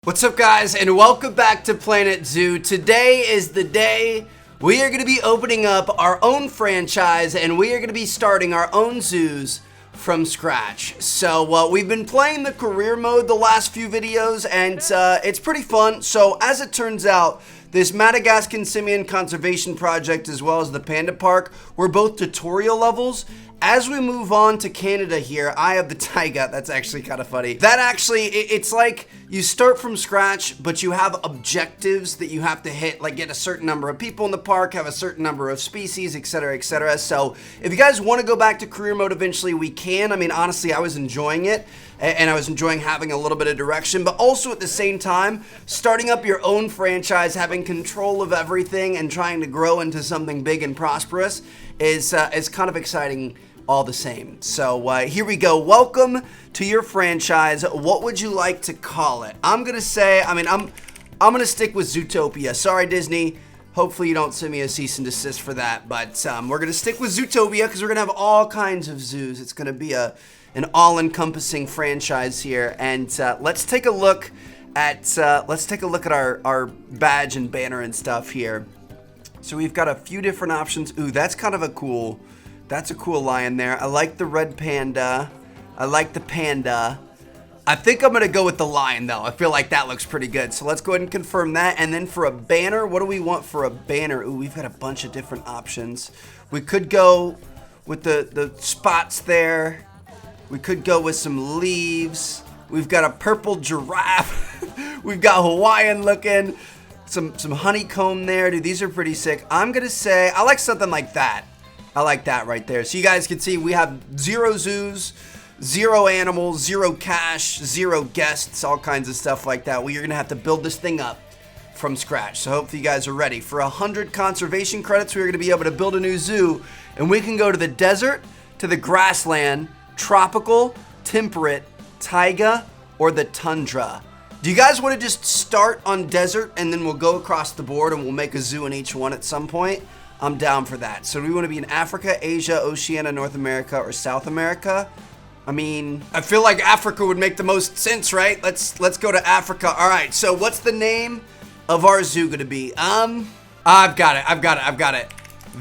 What's up, guys, and welcome back to Planet Zoo. Today is the day we are going to be opening up our own franchise, and we are going to be starting our own zoos from scratch. So we've been playing the career mode the last few videos, and it's pretty fun. So as it turns out, this Madagascan Simian Conservation Project as well as the Panda Park were both tutorial levels. As we move on to Canada here, I have the taiga. That's actually kind of funny. That actually, it's like you start from scratch, but you have objectives that you have to hit, like get a certain number of people in the park, have a certain number of species, etc., etc. So if you guys want to go back to career mode eventually, we can. I mean, honestly, I was enjoying it, and I was enjoying having a little bit of direction, but also at the same time, starting up your own franchise, having control of everything, and trying to grow into something big and prosperous is kind of exciting all the same. So here we go. Welcome to your franchise. What would you like to call it? I'm gonna say, I'm gonna stick with Zootopia. Sorry, Disney. Hopefully you don't send me a cease and desist for that, but we're gonna stick with Zootopia because we're gonna have all kinds of zoos. It's gonna be an all-encompassing franchise here, and let's take a look at our badge and banner and stuff here. So we've got a few different options. Ooh, that's kind of a cool. That's a cool lion there. I like the red panda. I like the panda. I think I'm gonna go with the lion though. I feel like that looks pretty good. So let's go ahead and confirm that. And then for a banner, what do we want for a banner? Ooh, we've got a bunch of different options. We could go with the spots there. We could go with some leaves. We've got a purple giraffe. We've got Hawaiian looking. Some honeycomb there. Dude, these are pretty sick. I'm gonna say, I like something like that. I like that right there. So you guys can see we have 0 zoos, 0 animals, 0 cash, 0 guests, all kinds of stuff like that. We are going to have to build this thing up from scratch. So hopefully you guys are ready. For 100 conservation credits, we're going to be able to build a new zoo, and we can go to the desert, to the grassland, tropical, temperate, taiga, or the tundra. Do you guys want to just start on desert and then we'll go across the board and we'll make a zoo in each one at some point? I'm down for that. So do we want to be in Africa, Asia, Oceania, North America, or South America? I mean, I feel like Africa would make the most sense, right? Let's go to Africa. All right, so what's the name of our zoo gonna be? I've got it.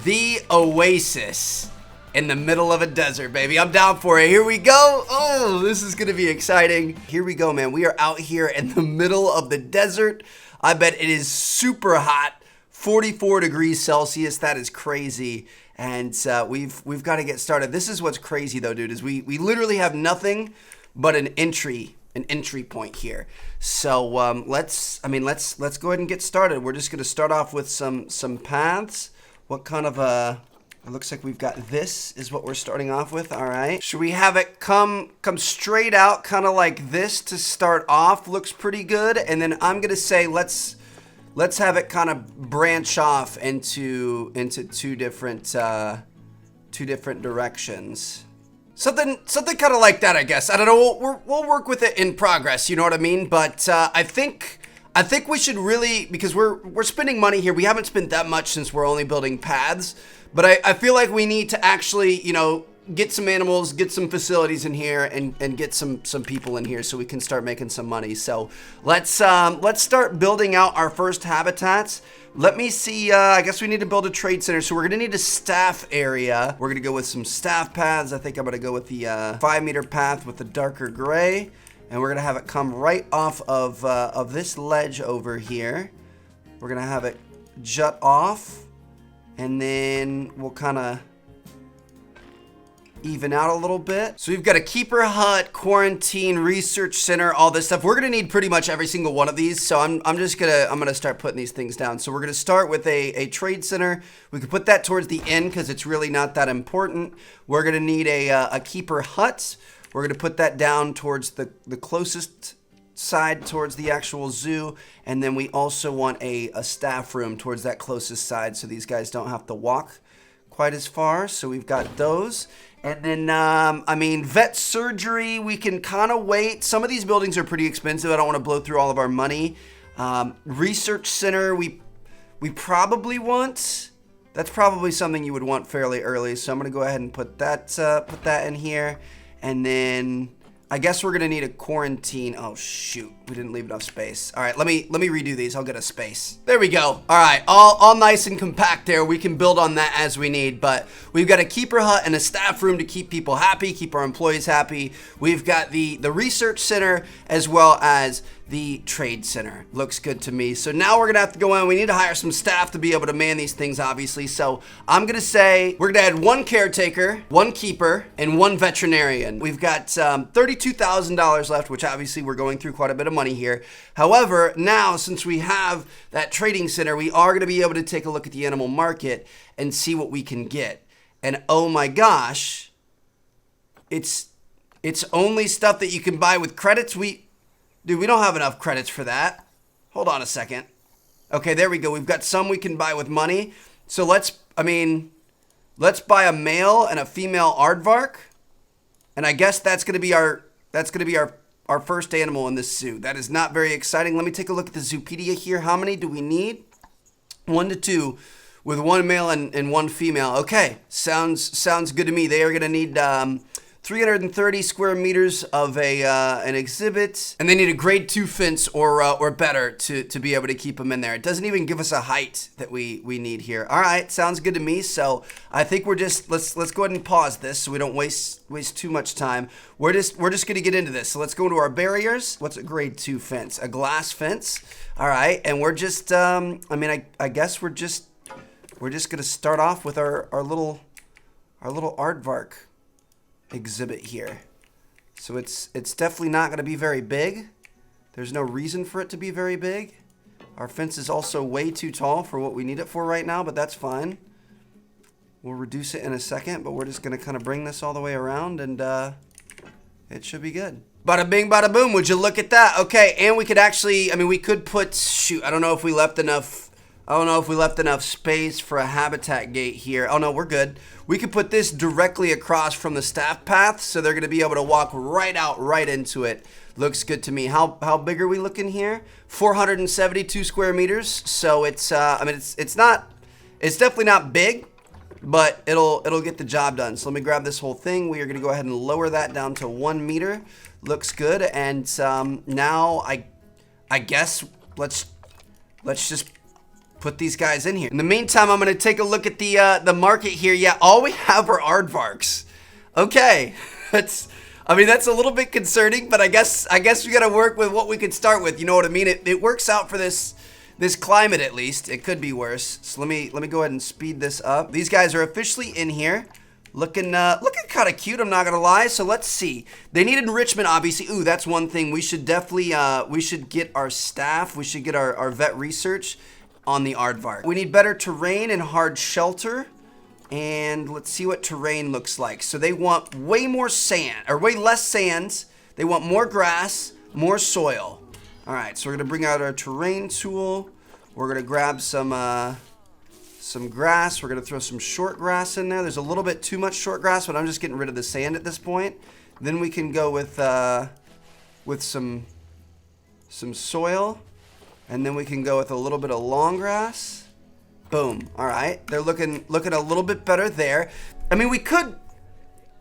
The Oasis in the middle of a desert, baby. I'm down for it. Here we go. Oh, this is gonna be exciting. Here we go, man. We are out here in the middle of the desert. I bet it is super hot. 44 degrees Celsius, that is crazy, and we've got to get started. This is what's crazy though, dude, is we literally have nothing but an entry point here. So let's go ahead and get started. We're just gonna start off with some paths. What kind of it looks like we've got this is what we're starting off with. All right, should we have it come straight out kind of like this to start off? Looks pretty good. And then I'm gonna say let's have it kind of branch off into two different directions. Something kind of like that, I guess. I don't know. We'll work with it in progress. You know what I mean? But I think we should really, because we're spending money here. We haven't spent that much since we're only building paths. But I feel like we need to actually, you know, get some animals, get some facilities in here, and get some people in here so we can start making some money. So let's start building out our first habitats. Let me see, I guess we need to build a trade center. So we're gonna need a staff area. We're gonna go with some staff paths. I think I'm gonna go with the 5-meter path with the darker gray. And we're gonna have it come right off of this ledge over here. We're gonna have it jut off, and then we'll kind of even out a little bit. So we've got a keeper hut, quarantine, research center, all this stuff. We're gonna need pretty much every single one of these. So I'm gonna start putting these things down. So we're gonna start with a trade center. We could put that towards the end because it's really not that important. We're gonna need a keeper hut. We're gonna put that down towards the closest side towards the actual zoo, and then we also want a staff room towards that closest side so these guys don't have to walk quite as far. So we've got those. And then, I mean, vet surgery, we can kind of wait. Some of these buildings are pretty expensive. I don't want to blow through all of our money. Research center, we probably want. That's probably something you would want fairly early. So I'm going to go ahead and put that in here. And then I guess we're gonna need a quarantine. Oh shoot, we didn't leave enough space. All right, let me redo these. I'll get a space. There we go. All right, all nice and compact there. We can build on that as we need, but we've got a keeper hut and a staff room to keep people happy, keep our employees happy. We've got the research center as well as the trade center. Looks good to me. So now we're gonna have to go in. We need to hire some staff to be able to man these things, obviously. So I'm gonna say we're gonna add one caretaker, one keeper, and one veterinarian. We've got $32,000 left, which obviously we're going through quite a bit of money here. However, now since we have that trading center, we are gonna be able to take a look at the animal market and see what we can get. And oh my gosh, it's only stuff that you can buy with credits. Dude, we don't have enough credits for that. Hold on a second. Okay, there we go. We've got some we can buy with money. So let's buy a male and a female aardvark. And I guess that's gonna be our first animal in this zoo. That is not very exciting. Let me take a look at the Zoopedia here. How many do we need? 1 to 2 with one male and one female. Okay, sounds good to me. They are gonna need 330 square meters of an exhibit, and they need a grade 2 fence or better to be able to keep them in there. It doesn't even give us a height that we need here. All right, sounds good to me. So I think we're just let's go ahead and pause this so we don't waste too much time. We're just gonna get into this. So let's go into our barriers. What's a grade 2 fence? A glass fence. All right, and we're just I guess we're just gonna start off with our little aardvark exhibit here. So it's definitely not going to be very big. There's no reason for it to be very big. Our fence is also way too tall for what we need it for right now, but that's fine. We'll reduce it in a second, but we're just going to kind of bring this all the way around, and it should be good. Bada bing, bada boom. Would you look at that? Okay, and we could actually, we could put, shoot, I don't know if we left enough space for a habitat gate here. Oh no, we're good. We could put this directly across from the staff path, so they're gonna be able to walk right into it. Looks good to me. How big are we looking here? 472 square meters. So it's definitely not big, but it'll get the job done. So let me grab this whole thing. We are gonna go ahead and lower that down to 1 meter. Looks good. And now I guess let's just put these guys in here. In the meantime, I'm gonna take a look at the market here. Yeah, all we have are aardvarks. Okay, that's a little bit concerning, but I guess we gotta work with what we can start with. You know what I mean? It works out for this climate at least. It could be worse. So let me go ahead and speed this up. These guys are officially in here. Looking kind of cute, I'm not gonna lie. So let's see. They need enrichment, obviously. Ooh, that's one thing. We should definitely we should get our staff. We should get our vet research on the aardvark. We need better terrain and hard shelter. And let's see what terrain looks like. So they want way more sand, or way less sands. They want more grass, more soil. All right, so we're gonna bring out our terrain tool. We're gonna grab some grass. We're gonna throw some short grass in there. There's a little bit too much short grass, but I'm just getting rid of the sand at this point. Then we can go with some soil. And then we can go with a little bit of long grass. Boom. All right. They're looking a little bit better there. We could,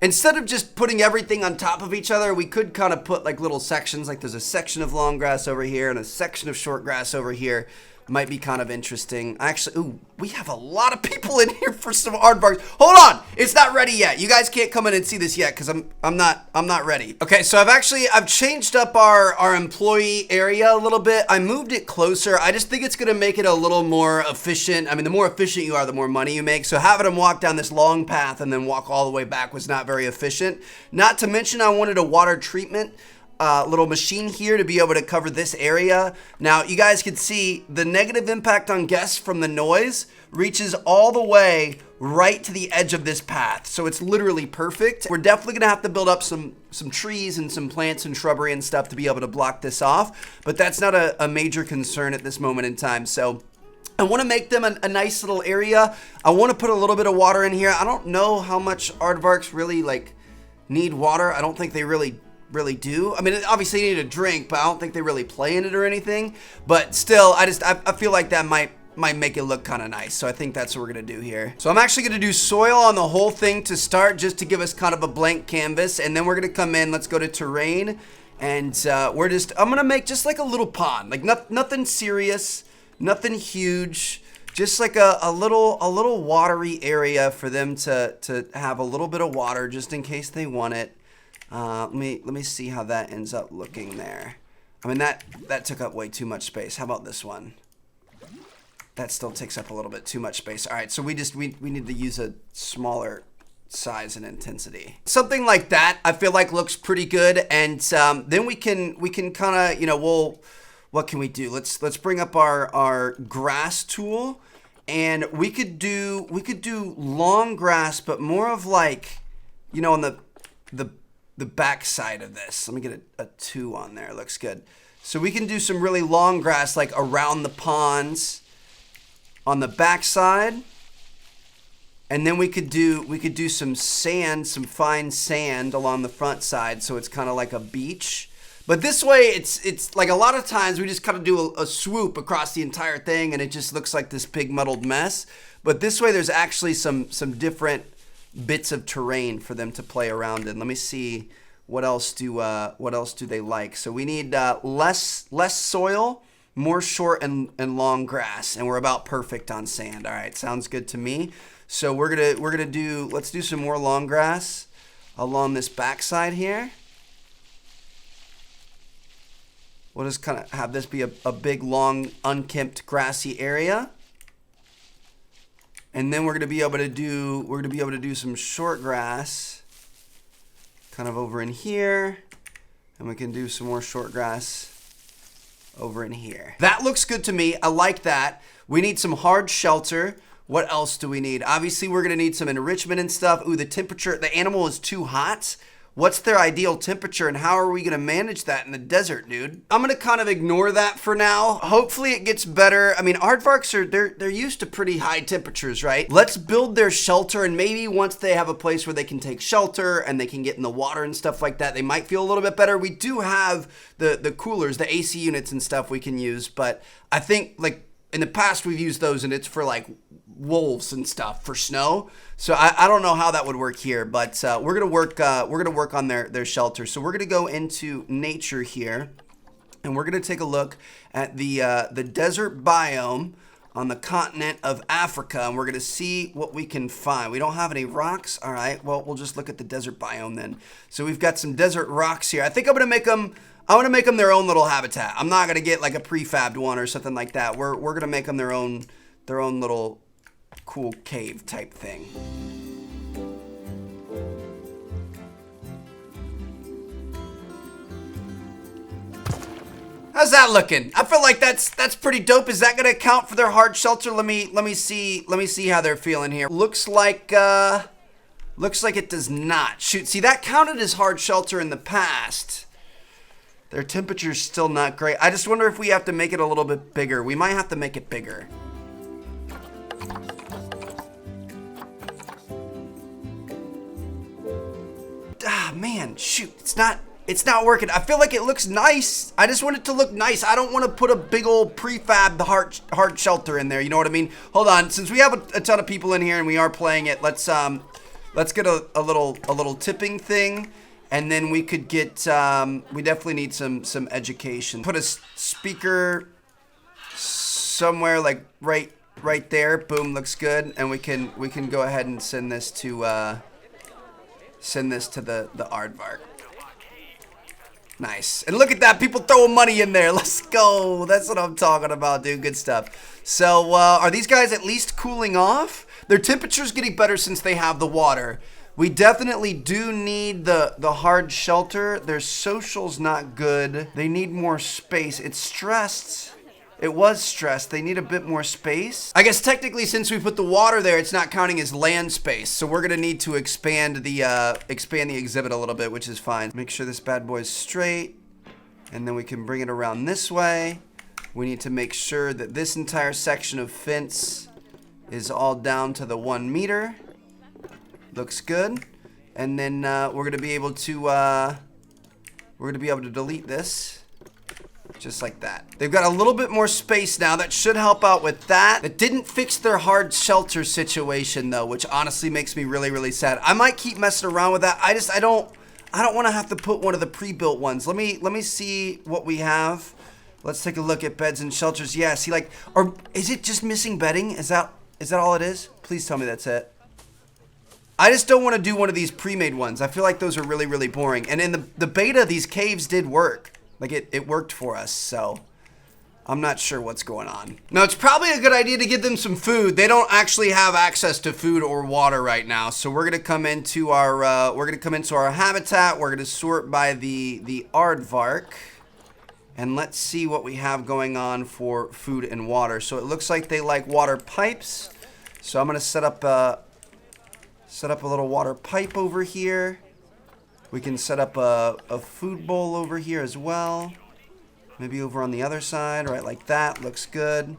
instead of just putting everything on top of each other, we could kind of put like little sections. Like there's a section of long grass over here and a section of short grass over here. Might be kind of interesting. Actually, ooh, we have a lot of people in here for some aardvarks. Hold on, it's not ready yet. You guys can't come in and see this yet because I'm not ready. Okay, so I've changed up our employee area a little bit. I moved it closer. I just think it's gonna make it a little more efficient. The more efficient you are, the more money you make. So having them walk down this long path and then walk all the way back was not very efficient. Not to mention, I wanted a water treatment little machine here to be able to cover this area. Now you guys can see the negative impact on guests from the noise reaches all the way right to the edge of this path. So it's literally perfect. We're definitely gonna have to build up some trees and some plants and shrubbery and stuff to be able to block this off, but that's not a major concern at this moment in time. So I want to make them a nice little area. I want to put a little bit of water in here. I don't know how much aardvarks really need water. I don't think they really do. Obviously you need a drink, but I don't think they really play in it or anything. But still, I feel like that might might make it look kind of nice. So I think that's what we're gonna do here. So I'm actually gonna do soil on the whole thing to start, just to give us kind of a blank canvas. And then we're gonna come in, let's go to terrain. And I'm gonna make just like a little pond, like nothing serious, nothing huge. Just like a little watery area for them to have a little bit of water just in case they want it. Let me see how that ends up looking there. I mean, that took up way too much space. How about this one? That still takes up a little bit too much space. All right, so we need to use a smaller size and intensity. Something like that I feel like looks pretty good. And then we can kind of, you know, what can we do? Let's bring up our grass tool, and we could do long grass, but more of like, you know, on the back side of this. Let me get a 2 on there. Looks good. So we can do some really long grass like around the ponds on the back side. And then we could do some sand, some fine sand along the front side, so it's kind of like a beach. But this way, it's like a lot of times we just kind of do a swoop across the entire thing, and it just looks like this big muddled mess. But this way, there's actually some different bits of terrain for them to play around in. Let me see what else do they like. So we need less soil, more short and long grass, and we're about perfect on sand. All right, sounds good to me. So let's do some more long grass along this backside here. We'll just kind of have this be a big, long, unkempt, grassy area. And then we're gonna be able to do some short grass kind of over in here. And we can do some more short grass over in here. That looks good to me. I like that. We need some hard shelter. What else do we need? Obviously, we're gonna need some enrichment and stuff. Ooh, the temperature, the animal is too hot. What's their ideal temperature, and how are we gonna manage that in the desert, dude? I'm gonna kind of ignore that for now. Hopefully it gets better. I mean, aardvarks they're used to pretty high temperatures, right? Let's build their shelter, and maybe once they have a place where they can take shelter and they can get in the water and stuff like that, they might feel a little bit better. We do have the coolers, the AC units and stuff we can use, but I think like in the past we've used those, and it's for like wolves and stuff for snow. So I don't know how that would work here, but we're gonna work on their shelter. So we're gonna go into nature here, and we're gonna take a look at the desert biome on the continent of Africa, and we're gonna see what we can find. We don't have any rocks. All right, well, we'll just look at the desert biome then. So we've got some desert rocks here. I think I'm gonna make them their own little habitat. I'm not gonna get like a prefabbed one or something like that. We're gonna make them their own little cool cave type thing. How's that looking? I feel like that's pretty dope. Is that gonna account for their hard shelter? Let me see how they're feeling here. Looks like it does not. Shoot, see, that counted as hard shelter in the past. Their temperature's still not great. I just wonder if we have to make it a little bit bigger. We might have to make it bigger. Ah, man, shoot, it's not working. I feel like it looks nice. I just want it to look nice. I don't want to put a big old prefab hard shelter in there. You know what I mean? Hold on, since we have a ton of people in here and we are playing it, let's get a little tipping thing, and then we could get we definitely need some education. Put a speaker somewhere like right there. Boom, looks good, and we can go ahead and send this to the aardvark. Nice. And look at that, people throwing money in there. Let's go. That's what I'm talking about, dude. Good stuff. So are these guys at least cooling off? Their temperature's getting better since they have the water. We definitely do need the hard shelter. Their social's not good. They need more space. It's stressed. It was stressed. They need a bit more space. I guess technically, since we put the water there, it's not counting as land space. So we're gonna need to expand the exhibit a little bit, which is fine. Make sure this bad boy's straight, and then we can bring it around this way. We need to make sure that this entire section of fence is all down to the 1 meter. Looks good. And then we're gonna be able to delete this. Just like that. They've got a little bit more space now. That should help out with that. It didn't fix their hard shelter situation though, which honestly makes me really, really sad. I might keep messing around with that. I don't want to have to put one of the pre-built ones. Let me see what we have. Let's take a look at beds and shelters. Yeah, see, like, or is it just missing bedding? Is that all it is? Please tell me that's it. I just don't want to do one of these pre-made ones. I feel like those are really, really boring. And in the beta, these caves did work. Like, it worked for us, so I'm not sure what's going on. Now, it's probably a good idea to give them some food. They don't actually have access to food or water right now, so we're gonna come into our habitat. We're gonna sort by the aardvark, and let's see what we have going on for food and water. So it looks like they like water pipes. So I'm gonna set up a little water pipe over here. We can set up a food bowl over here as well. Maybe over on the other side, right like that. Looks good.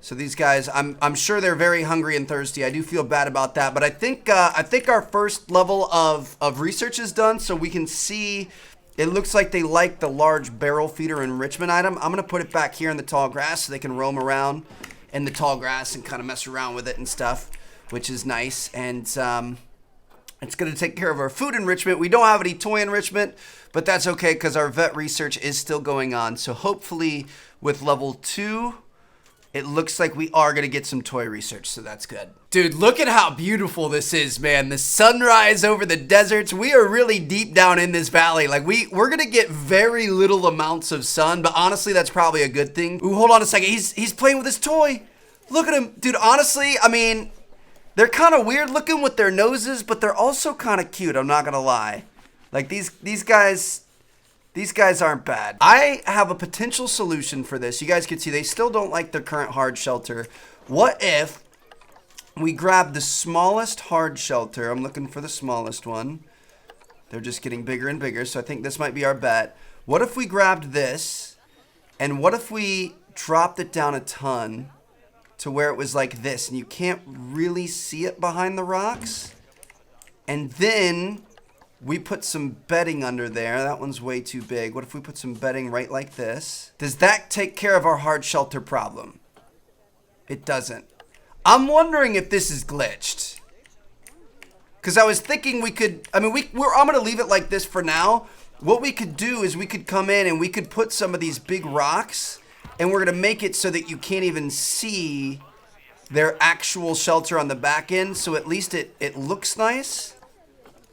So these guys, I'm sure they're very hungry and thirsty. I do feel bad about that, but I think our first level of research is done, so we can see. It looks like they like the large barrel feeder enrichment item. I'm gonna put it back here in the tall grass so they can roam around in the tall grass and kind of mess around with it and stuff, which is nice. And it's going to take care of our food enrichment. We don't have any toy enrichment, but that's okay because our vet research is still going on. So hopefully with level 2, it looks like we are going to get some toy research, so that's good. Dude, look at how beautiful this is, man. The sunrise over the deserts. We are really deep down in this valley. Like, we're going to get very little amounts of sun, but honestly, that's probably a good thing. Ooh, hold on a second. He's playing with his toy. Look at him. Dude, honestly, I mean, they're kind of weird looking with their noses, but they're also kind of cute, I'm not going to lie. Like, these guys aren't bad. I have a potential solution for this. You guys can see they still don't like their current hard shelter. What if we grab the smallest hard shelter? I'm looking for the smallest one. They're just getting bigger and bigger, so I think this might be our bet. What if we grabbed this, and what if we dropped it down a ton to where it was like this, and you can't really see it behind the rocks? And then we put some bedding under there. That one's way too big. What if we put some bedding right like this? Does that take care of our hard shelter problem? It doesn't. I'm wondering if this is glitched. Because I was thinking we could, I mean, I'm going to leave it like this for now. What we could do is we could come in and we could put some of these big rocks, and we're going to make it so that you can't even see their actual shelter on the back end. So at least it looks nice,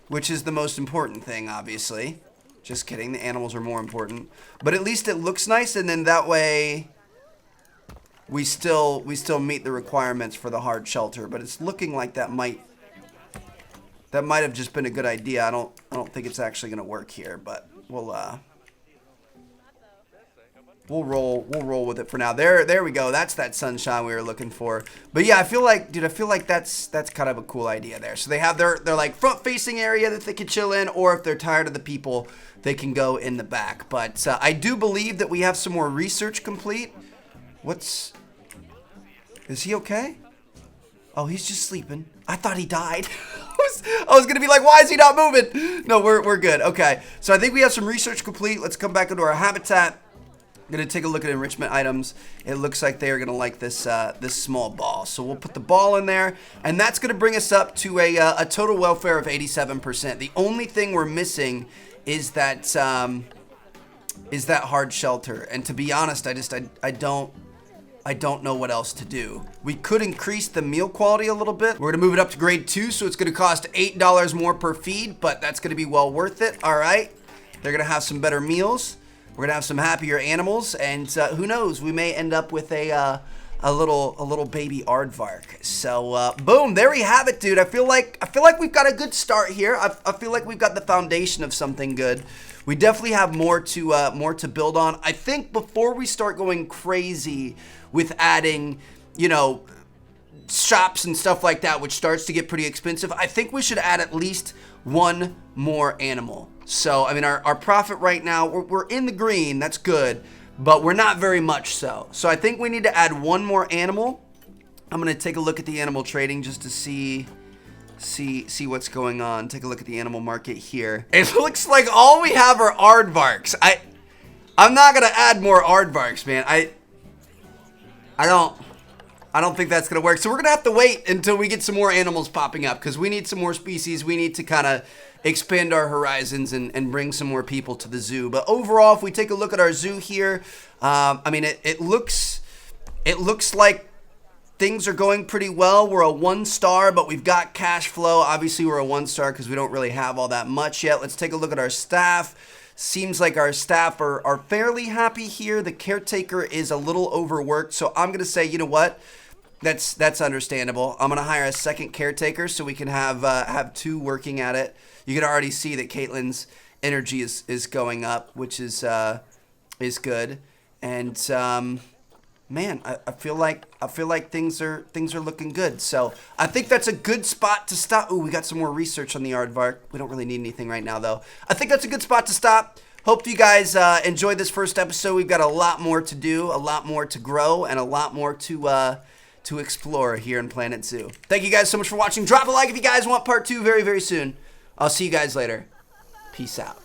which is the most important thing, obviously. Just kidding. The animals are more important. But at least it looks nice, and then that way we still meet the requirements for the hard shelter. But it's looking like that might have just been a good idea. I don't think it's actually going to work here, but we'll roll with it for now. There we go. That's that sunshine we were looking for. But yeah, I feel like that's kind of a cool idea there. So they have their like front facing area that they can chill in, or if they're tired of the people, they can go in the back. But I do believe that we have some more research complete. Is he okay? Oh, he's just sleeping. I thought he died. I was gonna be like, why is he not moving? No, we're good. Okay, so I think we have some research complete. Let's come back into our habitat. I'm gonna take a look at enrichment items. It looks like they are gonna like this this small ball. So we'll put the ball in there, and that's gonna bring us up to a total welfare of 87%. The only thing we're missing is that hard shelter. And to be honest, I don't know what else to do. We could increase the meal quality a little bit. We're gonna move it up to grade 2, so it's gonna cost $8 more per feed, but that's gonna be well worth it. All right, they're gonna have some better meals. We're gonna have some happier animals, and who knows? We may end up with a little baby aardvark. So boom, there we have it, dude. I feel like we've got a good start here. I feel like we've got the foundation of something good. We definitely have more to build on. I think before we start going crazy with adding, you know, shops and stuff like that, which starts to get pretty expensive, I think we should add at least one more animal. So, I mean, our profit right now, we're in the green, that's good, but we're not very much so. So I think we need to add one more animal. I'm gonna take a look at the animal trading just to see what's going on. Take a look at the animal market here. It looks like all we have are aardvarks. I'm not gonna add more aardvarks, man. I don't think that's gonna work. So we're gonna have to wait until we get some more animals popping up because we need some more species. We need to kind of expand our horizons and bring some more people to the zoo. But overall, if we take a look at our zoo here, I mean, it looks like things are going pretty well. We're a 1-star, but we've got cash flow. Obviously, we're a 1-star because we don't really have all that much yet. Let's take a look at our staff. Seems like our staff are fairly happy here. The caretaker is a little overworked, so I'm gonna say, you know what? That's understandable. I'm gonna hire a second caretaker so we can have 2 working at it. You can already see that Caitlin's energy is going up, which is good. And man, I feel like things are looking good. So I think that's a good spot to stop. Ooh, we got some more research on the aardvark. We don't really need anything right now, though. I think that's a good spot to stop. Hope you guys enjoyed this first episode. We've got a lot more to do, a lot more to grow, and a lot more to explore here in Planet Zoo. Thank you guys so much for watching. Drop a like if you guys want part 2 very, very soon. I'll see you guys later. Peace out.